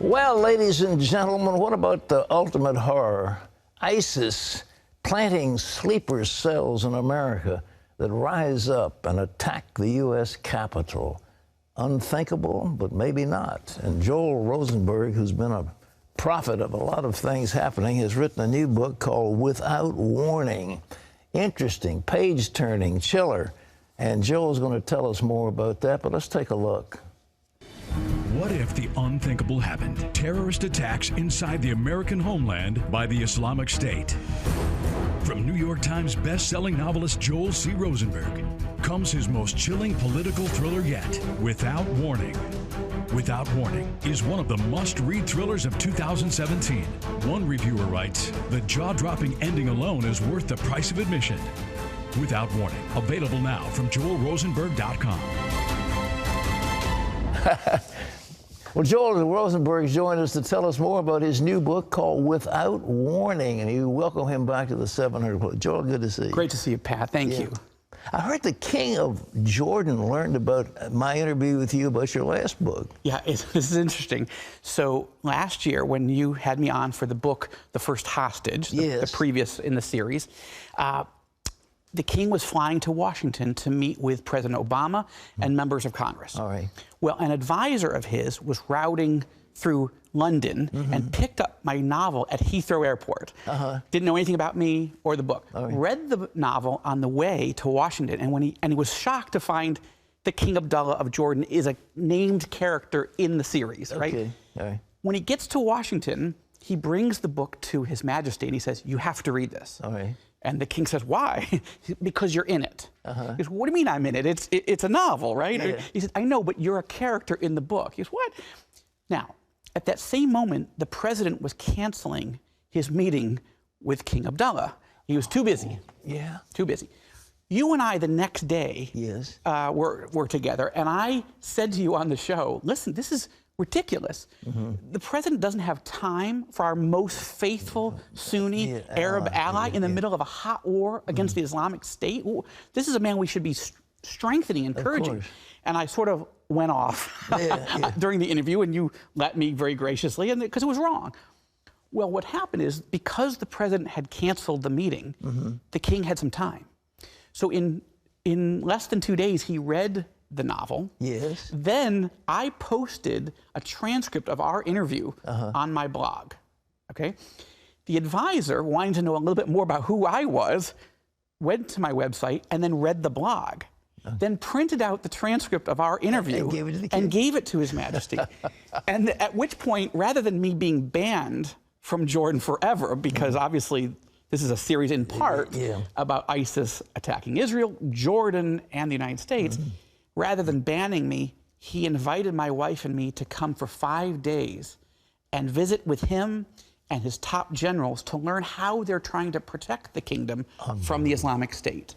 Well, ladies and gentlemen, what about the ultimate horror? ISIS planting sleeper cells in America that rise up and attack the U.S. Capitol. Unthinkable, but maybe not. And Joel Rosenberg, who's been a prophet of a lot of things happening, has written a new book called Without Warning. Interesting, page-turning, chiller. And Joel's going to tell us more about that, but let's take a look. What if the unthinkable happened? Terrorist attacks inside the American homeland by the Islamic State. From New York Times best-selling novelist Joel C. Rosenberg comes his most chilling political thriller yet, Without Warning. Without Warning is one of the must-read thrillers of 2017. One reviewer writes, the jaw-dropping ending alone is worth the price of admission. Without Warning, available now from joelrosenberg.com. Well, Joel Rosenberg joined us to tell us more about his new book called Without Warning, and you welcome him back to the 700 Club. Joel, good to see you. Great to see you, Pat. Thank you. I heard the King of Jordan learned about my interview with you about your last book. Yeah, this is interesting. So last year, when you had me on for the book, The First Hostage, the previous in the series, the king was flying to Washington to meet with President Obama and members of Congress. All right. Well, an advisor of his was routing through London and picked up my novel at Heathrow Airport. Didn't know anything about me or the book. Read the novel on the way to Washington, and he was shocked to find the King Abdullah of Jordan is a named character in the series, right? Okay. All right. When he gets to Washington, he brings the book to His Majesty and he says, "You have to read this." All right. And the king says, "Why?" "Because you're in it." He says, "What do you mean I'm in it? It's a novel, right?" Yeah. He says, "I know, but you're a character in the book." He says, "What?" Now, at that same moment, the president was canceling his meeting with King Abdullah. He was too busy. Yeah. Too busy. You and I, the next day, were together, and I said to you on the show, "Listen, this is ridiculous. The president doesn't have time for our most faithful Sunni Arab ally in the middle of a hot war against the Islamic State. This is a man we should be strengthening, encouraging." And I sort of went off during the interview, and you let me very graciously, and because it was wrong. Well, what happened is, because the president had canceled the meeting, the king had some time. So in less than 2 days, he read the novel. Yes. Then I posted a transcript of our interview on my blog. Okay. The advisor, wanting to know a little bit more about who I was, went to my website and then read the blog. Then printed out the transcript of our interview and gave it to His Majesty. And at which point, rather than me being banned from Jordan forever, because obviously this is a series in part about ISIS attacking Israel, Jordan, and the United States, rather than banning me, he invited my wife and me to come for 5 days and visit with him and his top generals to learn how they're trying to protect the kingdom from the Islamic State.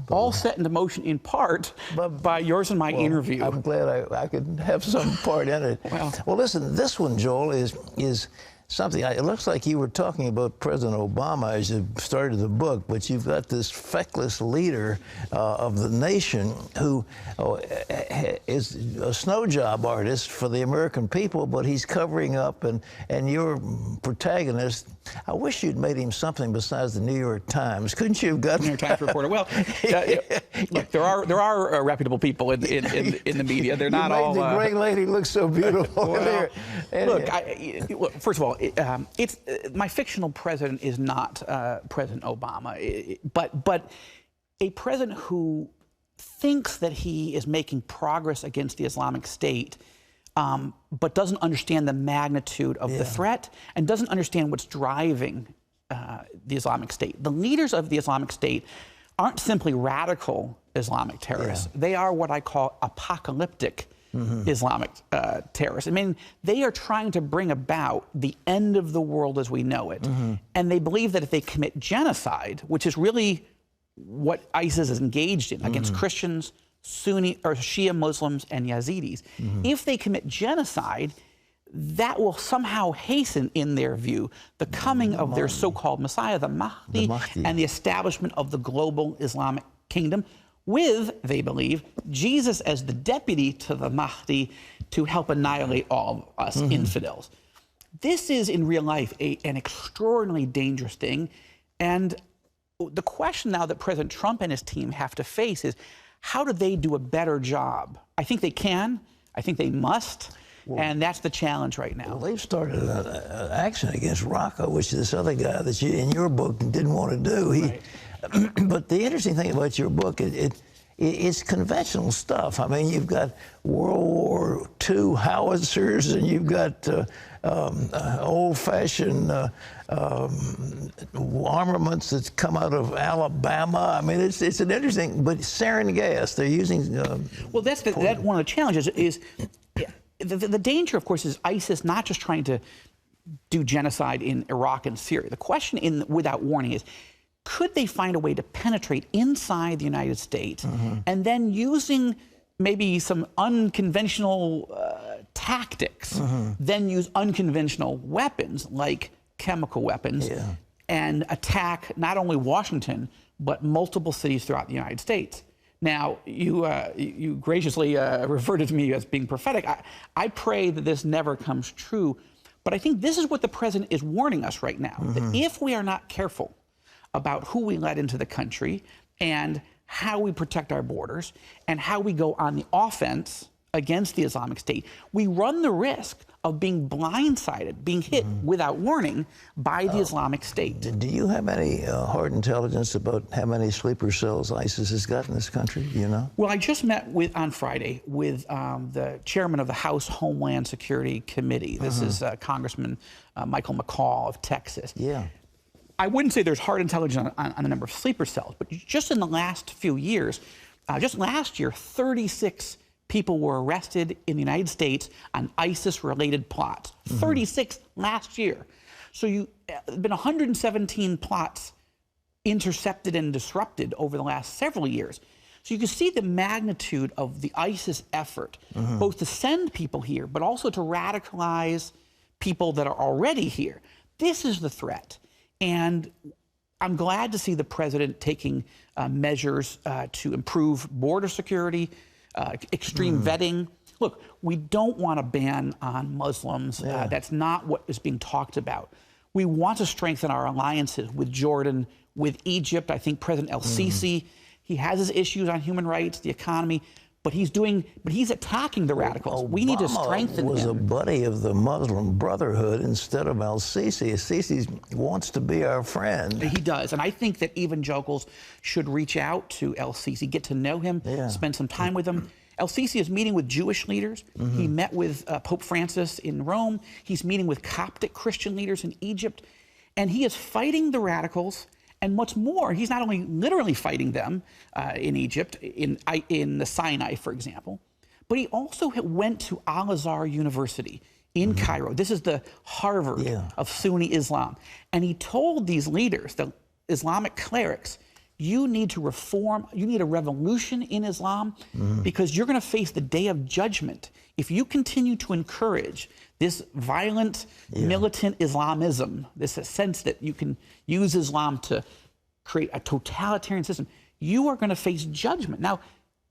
All set into motion in part by yours and my interview. I'm glad I could have some part in it. Well, listen, this one, Joel, is something, it looks like you were talking about President Obama as you started the book, but you've got this feckless leader of the nation who is a snow job artist for the American people, but he's covering up, and your protagonist, I wish you'd made him something besides the New York Times. Couldn't you have gotten... New York Times reporter. Well, look, there are reputable people in the media. They're not all... You made the great lady look so beautiful. Well, look, first of all, it's my fictional president is not President Obama, but a president who thinks that he is making progress against the Islamic State, but doesn't understand the magnitude of the threat and doesn't understand what's driving the Islamic State. The leaders of the Islamic State aren't simply radical Islamic terrorists. They are what I call apocalyptic Islamic terrorists. I mean, they are trying to bring about the end of the world as we know it. And they believe that if they commit genocide, which is really what ISIS is engaged in against Christians, Sunni or Shia Muslims, and Yazidis, if they commit genocide, that will somehow hasten, in their view, the coming of their so-called Messiah, the Mahdi, and the establishment of the global Islamic kingdom, with, they believe, Jesus as the deputy to the Mahdi to help annihilate all of us infidels. This is, in real life, an extraordinarily dangerous thing. And the question now that President Trump and his team have to face is, how do they do a better job? I think they can. I think they must. And that's the challenge right now. Well, they've started an action against Rocco, which this other guy that you, in your book, didn't want to do. Right. But the interesting thing about your book, it's conventional stuff. I mean, you've got World War II howitzers, and you've got old-fashioned armaments that come out of Alabama. I mean, it's an interesting, but sarin gas, they're using... well, that's one of the challenges is... The danger, of course, is ISIS not just trying to do genocide in Iraq and Syria. The question without warning is, could they find a way to penetrate inside the United States and then using maybe some unconventional tactics, then use unconventional weapons like chemical weapons and attack not only Washington, but multiple cities throughout the United States? Now, you graciously referred to me as being prophetic. I pray that this never comes true, but I think this is what the president is warning us right now, that if we are not careful about who we let into the country and how we protect our borders and how we go on the offense against the Islamic State, we run the risk of being blindsided, being hit without warning by the Islamic State. Do you have any hard intelligence about how many sleeper cells ISIS has got in this country? Do you know? Well, I just met on Friday with the chairman of the House Homeland Security Committee. This is Congressman Michael McCall of Texas. Yeah. I wouldn't say there's hard intelligence on the number of sleeper cells, but just in the last few years, just last year, 36 people were arrested in the United States on ISIS-related plots. 36 last year. So there've been 117 plots intercepted and disrupted over the last several years. So you can see the magnitude of the ISIS effort, both to send people here, but also to radicalize people that are already here. This is the threat. And I'm glad to see the president taking measures to improve border security, extreme vetting. Look, we don't want a ban on Muslims. That's not what is being talked about. We want to strengthen our alliances with Jordan, with Egypt. I think President El-Sisi, he has his issues on human rights, the economy, but he's attacking the radicals. We need to strengthen him. Was a buddy of the Muslim Brotherhood instead of El-Sisi. El-Sisi wants to be our friend. He does, and I think that evangelicals should reach out to El-Sisi, get to know him, spend some time with him. El-Sisi is meeting with Jewish leaders. He met with Pope Francis in Rome. He's meeting with Coptic Christian leaders in Egypt, and he is fighting the radicals. And what's more, he's not only literally fighting them in Egypt, in the Sinai, for example, but he also went to Al-Azhar University in Cairo. This is the Harvard of Sunni Islam. And he told these leaders, the Islamic clerics, you need to reform, you need a revolution in Islam because you're going to face the day of judgment if you continue to encourage this violent, militant Islamism, this sense that you can use Islam to create a totalitarian system. You are going to face judgment. Now,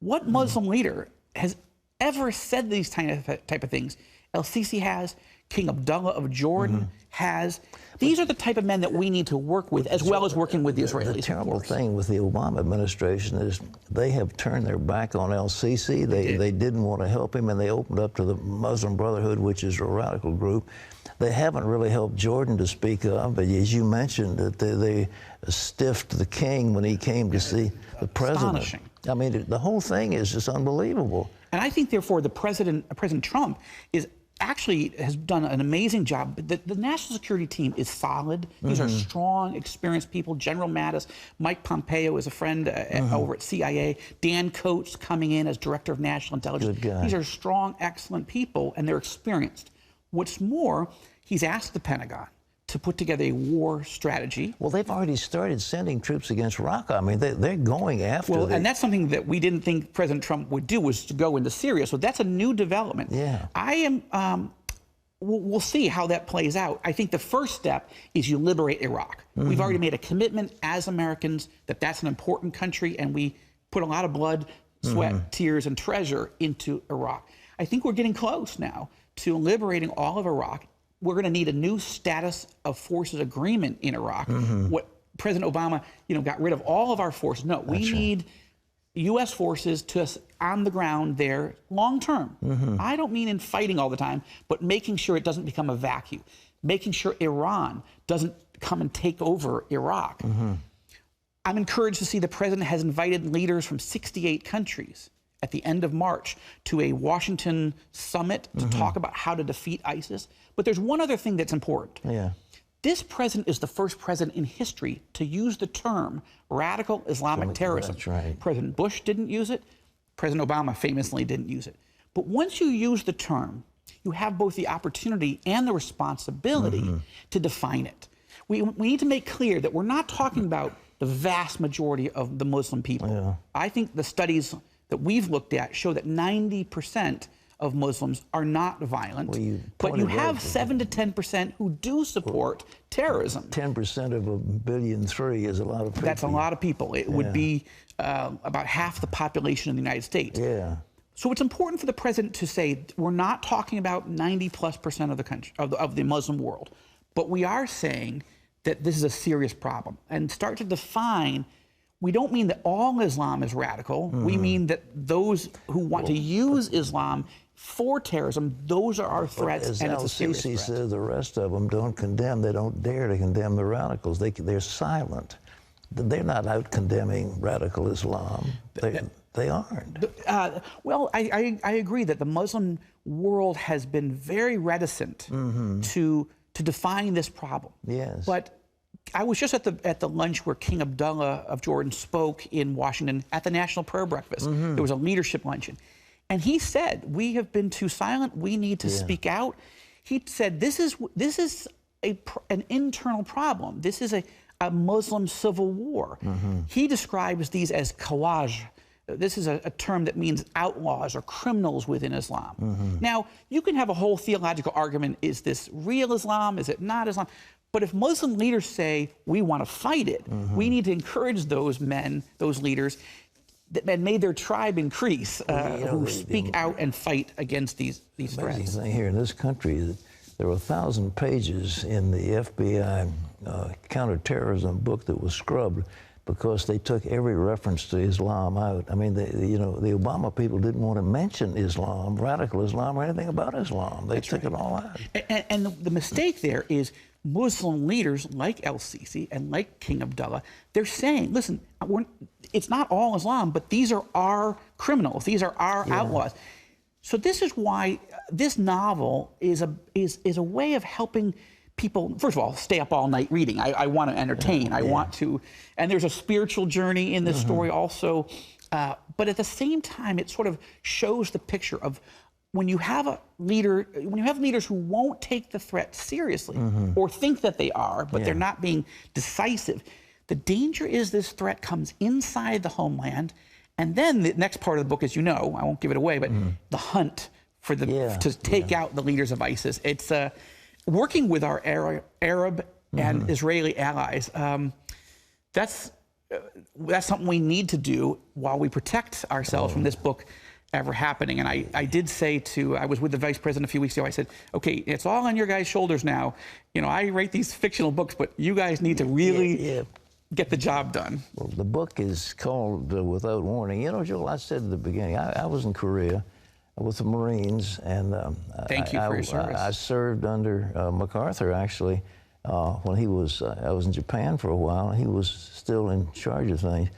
what Muslim leader has ever said these type of things? El-Sisi has, King Abdullah of Jordan has. These are the type of men that we need to work with, as well as working with the Israelis. The terrible thing with the Obama administration is they have turned their back on El-Sisi. They didn't want to help him, and they opened up to the Muslim Brotherhood, which is a radical group. They haven't really helped Jordan to speak of, but as you mentioned, that they stiffed the king when he came to see the president. Astonishing. I mean, the whole thing is just unbelievable. And I think, therefore, President Trump has done an amazing job. The national security team is solid. These are strong, experienced people. General Mattis, Mike Pompeo is a friend over at CIA. Dan Coates coming in as Director of National Intelligence. Good guy. These are strong, excellent people, and they're experienced. What's more, he's asked the Pentagon to put together a war strategy. Well, they've already started sending troops against Raqqa. I mean, they're going after and that's something that we didn't think President Trump would do, was to go into Syria. So that's a new development. Yeah. I am, we'll see how that plays out. I think the first step is you liberate Iraq. We've already made a commitment as Americans that that's an important country, and we put a lot of blood, sweat, tears, and treasure into Iraq. I think we're getting close now to liberating all of Iraq, we're going to need a new status of forces agreement in Iraq. What President Obama, got rid of all of our forces. No, we need U.S. forces on the ground there long term. I don't mean in fighting all the time, but making sure it doesn't become a vacuum, making sure Iran doesn't come and take over Iraq. I'm encouraged to see the president has invited leaders from 68 countries at the end of March to a Washington summit to talk about how to defeat ISIS. But there's one other thing that's important. This president is the first president in history to use the term radical Islamic terrorism. That's right. President Bush didn't use it. President Obama famously didn't use it. But once you use the term, you have both the opportunity and the responsibility to define it. We need to make clear that we're not talking about the vast majority of the Muslim people. I think the studies that we've looked at show that 90% of Muslims are not violent, but you have 7 to 10% who do support terrorism. 10% of 1.3 billion is a lot of people. That's a lot of people. It would be about half the population of the United States. So it's important for the president to say we're not talking about 90+% of the country of the Muslim world, but we are saying that this is a serious problem, and start to define. We don't mean that all Islam is radical. We mean that those who want to use Islam for terrorism, those are our threats, and it's a serious threat. As Al-Sisi says, the rest of them don't condemn. They don't dare to condemn the radicals. They're silent. They're not out condemning radical Islam. They aren't. Well, I agree that the Muslim world has been very reticent to define this problem. But I was just at the lunch where King Abdullah of Jordan spoke in Washington at the National Prayer Breakfast. There was a leadership luncheon. And he said, we have been too silent. We need to speak out. He said, this is an internal problem. This is a Muslim civil war. He describes these as khawarij. This is a term that means outlaws or criminals within Islam. Now, you can have a whole theological argument. Is this real Islam? Is it not Islam? But if Muslim leaders say, we want to fight it, we need to encourage those men, those leaders, that made their tribe increase, who speak out and fight against these threats. Thing here in this country, there were 1,000 pages in the FBI counterterrorism book that was scrubbed because they took every reference to Islam out. I mean, the Obama people didn't want to mention Islam, radical Islam, or anything about Islam. They took it all out. And the mistake there is Muslim leaders like Al-Sisi and like King Abdullah, they're saying, listen, it's not all Islam, but these are our criminals. These are our outlaws. So this is why this novel is a way of helping people, first of all, stay up all night reading. I want to entertain. I want to, and there's a spiritual journey in this story also. But at the same time, it sort of shows the picture of when you have a leader, when you have leaders who won't take the threat seriously or think that they are, but they're not being decisive. The danger is this threat comes inside the homeland, and then the next part of the book, as you know, I won't give it away, but the hunt for the to take out the leaders of ISIS. It's working with our Arab and Israeli allies. That's something we need to do while we protect ourselves from this book ever happening. And I did say I was with the vice president a few weeks ago, I said, okay, it's all on your guys' shoulders now. You know, I write these fictional books, but you guys need to really get the job done. Well, the book is called Without Warning. You know, Joel, I said at the beginning, I was in Korea with the Marines, and thank you for your service. I served under MacArthur, actually, when I was in Japan for a while, and he was still in charge of things.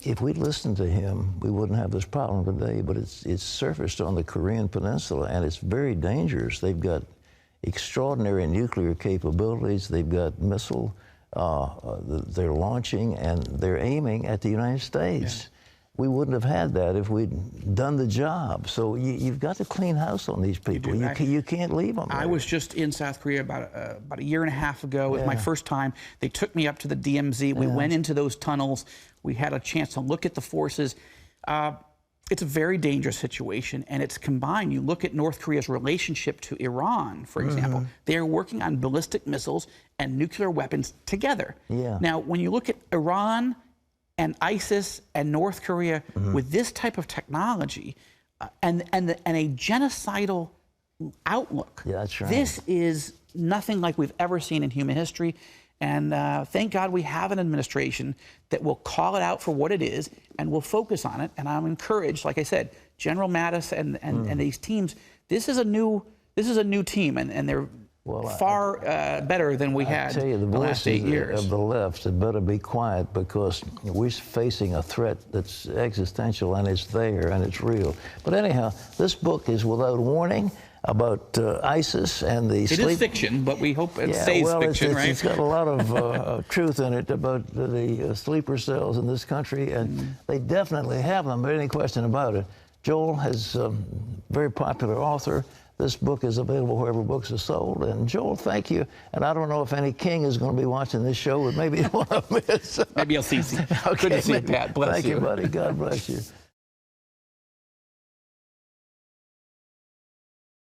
If we'd listened to him, we wouldn't have this problem today, but it's surfaced on the Korean Peninsula, and it's very dangerous. They've got extraordinary nuclear capabilities. They've got missile, they're launching, and they're aiming at the United States. We wouldn't have had that if we'd done the job. So you've got to clean house on these people. You can't leave them there. I was just in South Korea about a year and a half ago. It was my first time. They took me up to the DMZ. We went into those tunnels. We had a chance to look at the forces. It's a very dangerous situation, and it's combined. You look at North Korea's relationship to Iran, for example. They are working on ballistic missiles and nuclear weapons togetger. Now, when you look at Iran and ISIS and North Korea with this type of technology and a genocidal outlook. Yeah, that's right. This is nothing like we've ever seen in human history. And thank God we have an administration that will call it out for what it is and will focus on it. And I'm encouraged, like I said, General Mattis and these teams. This is a new team, and they're far better than we had tell you, the last 8 years. Of the left had better be quiet, because we're facing a threat that's existential, and it's there and it's real. But anyhow, this book is Without Warning, about ISIS and the It is fiction, but we hope it stays fiction, right? It's got a lot of truth in it about the sleeper cells in this country, and they definitely have them, but any question about it. Joel is a very popular author. This book is available wherever books are sold. And Joel, thank you. And I don't know if any king is going to be watching this show, but maybe one of them is. Maybe I'll see you. Okay, Good to see you, Pat. Bless you. Thank you, buddy. God bless you.